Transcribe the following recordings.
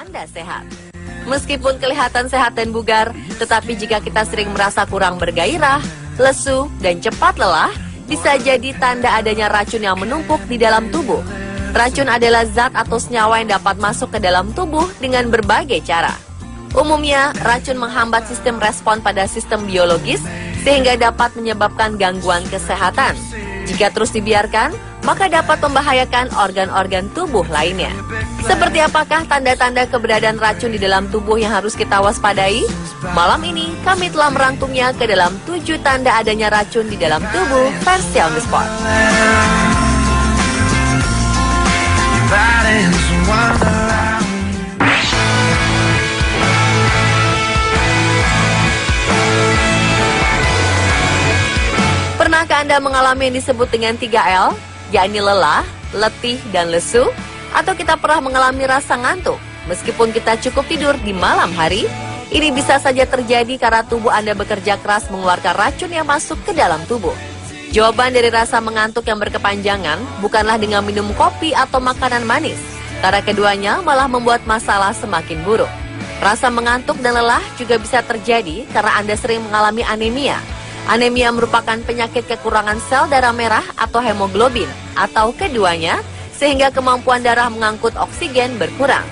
Anda sehat. Meskipun kelihatan sehat dan bugar, tetapi jika kita sering merasa kurang bergairah, lesu, dan cepat lelah, bisa jadi tanda adanya racun yang menumpuk di dalam tubuh. Racun adalah zat atau senyawa yang dapat masuk ke dalam tubuh dengan berbagai cara. Umumnya, racun menghambat sistem respon pada sistem biologis sehingga dapat menyebabkan gangguan kesehatan. Jika terus dibiarkan, maka dapat membahayakan organ-organ tubuh lainnya. Seperti apakah tanda-tanda keberadaan racun di dalam tubuh yang harus kita waspadai? Malam ini, kami telah merangkumnya ke dalam 7 tanda adanya racun di dalam tubuh versi On The Spot. Pernahkah Anda mengalami yang disebut dengan 3L, yakni lelah, letih, dan lesu? Atau kita pernah mengalami rasa ngantuk meskipun kita cukup tidur di malam hari? Ini bisa saja terjadi karena tubuh Anda bekerja keras mengeluarkan racun yang masuk ke dalam tubuh. Jawaban dari rasa mengantuk yang berkepanjangan bukanlah dengan minum kopi atau makanan manis, karena keduanya malah membuat masalah semakin buruk. Rasa mengantuk dan lelah juga bisa terjadi karena Anda sering mengalami anemia. Anemia merupakan penyakit kekurangan sel darah merah atau hemoglobin, atau keduanya, sehingga kemampuan darah mengangkut oksigen berkurang.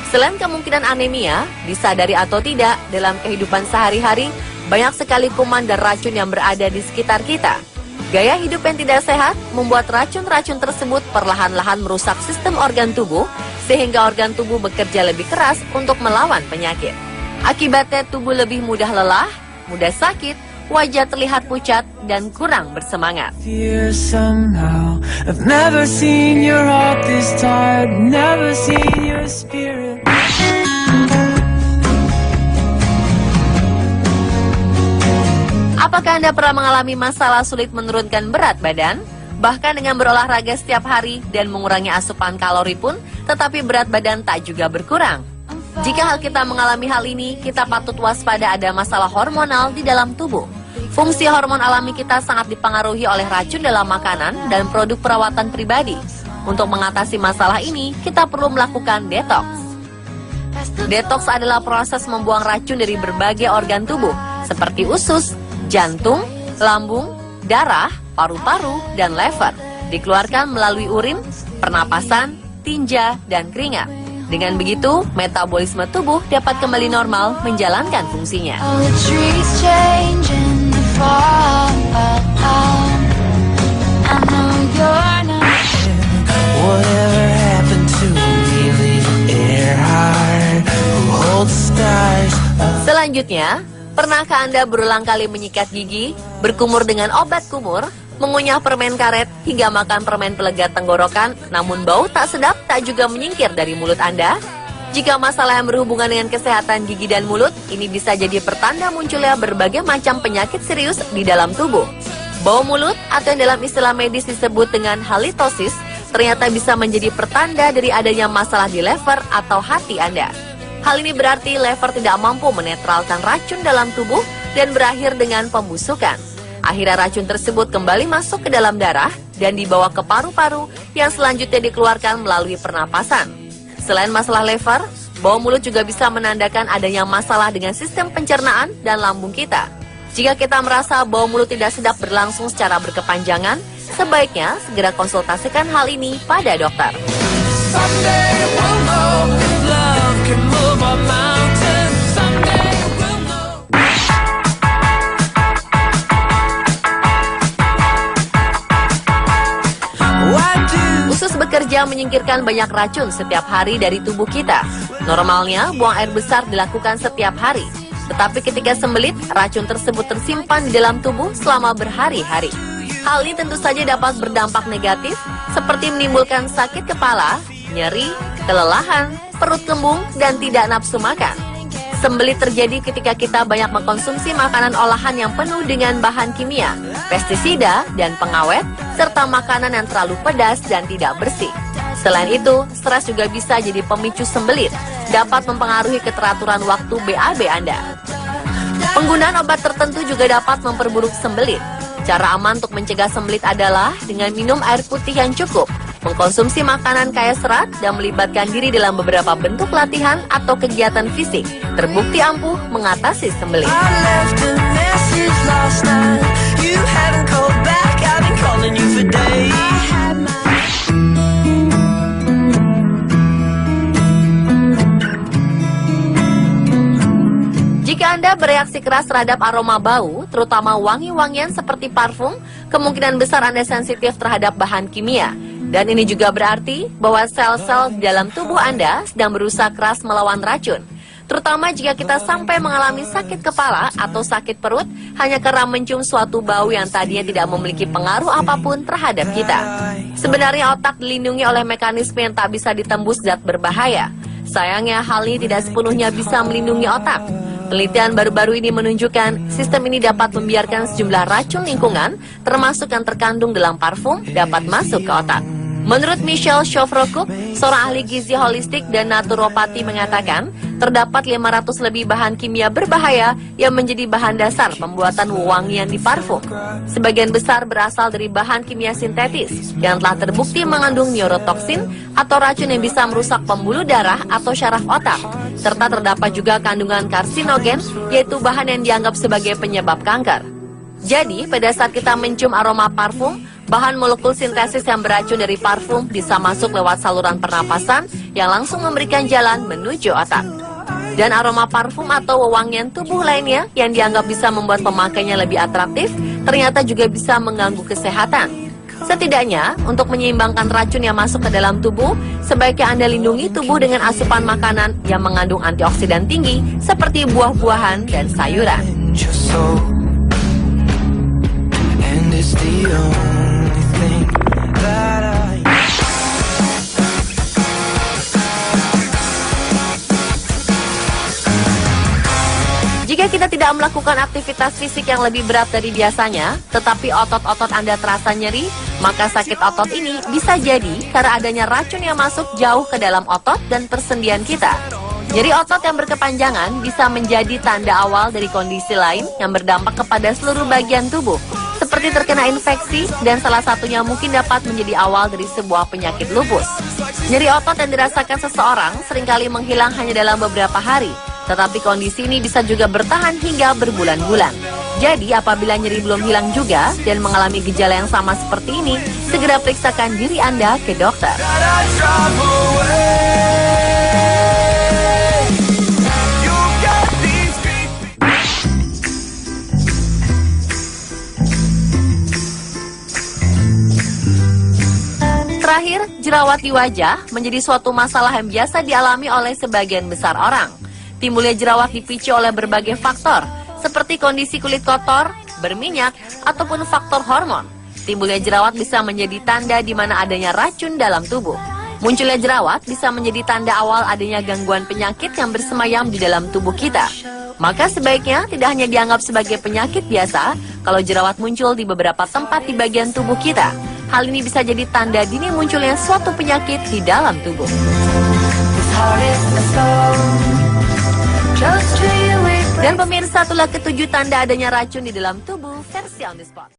Selain kemungkinan anemia, disadari atau tidak, dalam kehidupan sehari-hari, banyak sekali kuman dan racun yang berada di sekitar kita. Gaya hidup yang tidak sehat membuat racun-racun tersebut perlahan-lahan merusak sistem organ tubuh, sehingga organ tubuh bekerja lebih keras untuk melawan penyakit. Akibatnya tubuh lebih mudah lelah, mudah sakit, wajah terlihat pucat dan kurang bersemangat. Apakah Anda pernah mengalami masalah sulit menurunkan berat badan? Bahkan dengan berolahraga setiap hari dan mengurangi asupan kalori pun, tetapi berat badan tak juga berkurang. Jika hal kita mengalami hal ini, kita patut waspada ada masalah hormonal di dalam tubuh. Fungsi hormon alami kita sangat dipengaruhi oleh racun dalam makanan dan produk perawatan pribadi. Untuk mengatasi masalah ini, kita perlu melakukan detox. Detox adalah proses membuang racun dari berbagai organ tubuh, seperti usus, jantung, lambung, darah, paru-paru, dan lever. Dikeluarkan melalui urin, pernapasan, tinja, dan keringat. Dengan begitu, metabolisme tubuh dapat kembali normal menjalankan fungsinya. Selanjutnya, pernahkah Anda berulang kali menyikat gigi, berkumur dengan obat kumur, mengunyah permen karet, hingga makan permen pelegat tenggorokan, namun bau tak sedap tak juga menyingkir dari mulut Anda? Jika masalah yang berhubungan dengan kesehatan gigi dan mulut, ini bisa jadi pertanda munculnya berbagai macam penyakit serius di dalam tubuh. Bau mulut atau yang dalam istilah medis disebut dengan halitosis, ternyata bisa menjadi pertanda dari adanya masalah di lever atau hati Anda. Hal ini berarti lever tidak mampu menetralkan racun dalam tubuh dan berakhir dengan pembusukan. Akhirnya racun tersebut kembali masuk ke dalam darah dan dibawa ke paru-paru yang selanjutnya dikeluarkan melalui pernapasan. Selain masalah lever, bau mulut juga bisa menandakan adanya masalah dengan sistem pencernaan dan lambung kita. Jika kita merasa bau mulut tidak sedap berlangsung secara berkepanjangan, sebaiknya segera konsultasikan hal ini pada dokter. Usus bekerja menyingkirkan banyak racun setiap hari dari tubuh kita. Normalnya, buang air besar dilakukan setiap hari. Tetapi ketika sembelit, racun tersebut tersimpan di dalam tubuh selama berhari-hari. Hal ini tentu saja dapat berdampak negatif, seperti menimbulkan sakit kepala, nyeri, kelelahan, perut kembung, dan tidak nafsu makan. Sembelit terjadi ketika kita banyak mengkonsumsi makanan olahan yang penuh dengan bahan kimia, pestisida, dan pengawet, serta makanan yang terlalu pedas dan tidak bersih. Selain itu, stres juga bisa jadi pemicu sembelit, dapat mempengaruhi keteraturan waktu BAB Anda. Penggunaan obat tertentu juga dapat memperburuk sembelit. Cara aman untuk mencegah sembelit adalah dengan minum air putih yang cukup, Mengkonsumsi makanan kaya serat dan melibatkan diri dalam beberapa bentuk latihan atau kegiatan fisik terbukti ampuh mengatasi sembelit. Jika Anda bereaksi keras terhadap aroma bau, terutama wangi-wangian seperti parfum, kemungkinan besar Anda sensitif terhadap bahan kimia. Dan ini juga berarti bahwa sel-sel di dalam tubuh Anda sedang berusaha keras melawan racun. Terutama jika kita sampai mengalami sakit kepala atau sakit perut hanya karena mencium suatu bau yang tadinya tidak memiliki pengaruh apapun terhadap kita. Sebenarnya otak dilindungi oleh mekanisme yang tak bisa ditembus zat berbahaya. Sayangnya hal ini tidak sepenuhnya bisa melindungi otak. Penelitian baru-baru ini menunjukkan sistem ini dapat membiarkan sejumlah racun lingkungan, termasuk yang terkandung dalam parfum, dapat masuk ke otak. Menurut Michelle Shofrocook, seorang ahli gizi holistik dan naturopati mengatakan, terdapat 500 lebih bahan kimia berbahaya yang menjadi bahan dasar pembuatan wewangian di parfum. Sebagian besar berasal dari bahan kimia sintetis yang telah terbukti mengandung neurotoksin atau racun yang bisa merusak pembuluh darah atau syaraf otak. Serta terdapat juga kandungan karsinogen, yaitu bahan yang dianggap sebagai penyebab kanker. Jadi, pada saat kita mencium aroma parfum, bahan molekul sintesis yang beracun dari parfum bisa masuk lewat saluran pernapasan yang langsung memberikan jalan menuju otak. Dan aroma parfum atau wewangian tubuh lainnya yang dianggap bisa membuat pemakainya lebih atraktif, ternyata juga bisa mengganggu kesehatan. Setidaknya, untuk menyeimbangkan racun yang masuk ke dalam tubuh, sebaiknya Anda lindungi tubuh dengan asupan makanan yang mengandung antioksidan tinggi seperti buah-buahan dan sayuran. Jika kita tidak melakukan aktivitas fisik yang lebih berat dari biasanya, tetapi otot-otot Anda terasa nyeri, maka sakit otot ini bisa jadi karena adanya racun yang masuk jauh ke dalam otot dan persendian kita. Nyeri otot yang berkepanjangan bisa menjadi tanda awal dari kondisi lain yang berdampak kepada seluruh bagian tubuh, seperti terkena infeksi, dan salah satunya mungkin dapat menjadi awal dari sebuah penyakit lupus. Nyeri otot yang dirasakan seseorang seringkali menghilang hanya dalam beberapa hari, tetapi kondisi ini bisa juga bertahan hingga berbulan-bulan. Jadi apabila nyeri belum hilang juga dan mengalami gejala yang sama seperti ini, segera periksakan diri Anda ke dokter. Terakhir, jerawat di wajah menjadi suatu masalah yang biasa dialami oleh sebagian besar orang. Timbulnya jerawat dipicu oleh berbagai faktor, seperti kondisi kulit kotor, berminyak, ataupun faktor hormon. Timbulnya jerawat bisa menjadi tanda di mana adanya racun dalam tubuh. Munculnya jerawat bisa menjadi tanda awal adanya gangguan penyakit yang bersemayam di dalam tubuh kita. Maka sebaiknya tidak hanya dianggap sebagai penyakit biasa kalau jerawat muncul di beberapa tempat di bagian tubuh kita. Hal ini bisa jadi tanda dini munculnya suatu penyakit di dalam tubuh. Dan pemirsa, itulah ketujuh tanda adanya racun di dalam tubuh versi On The Spot.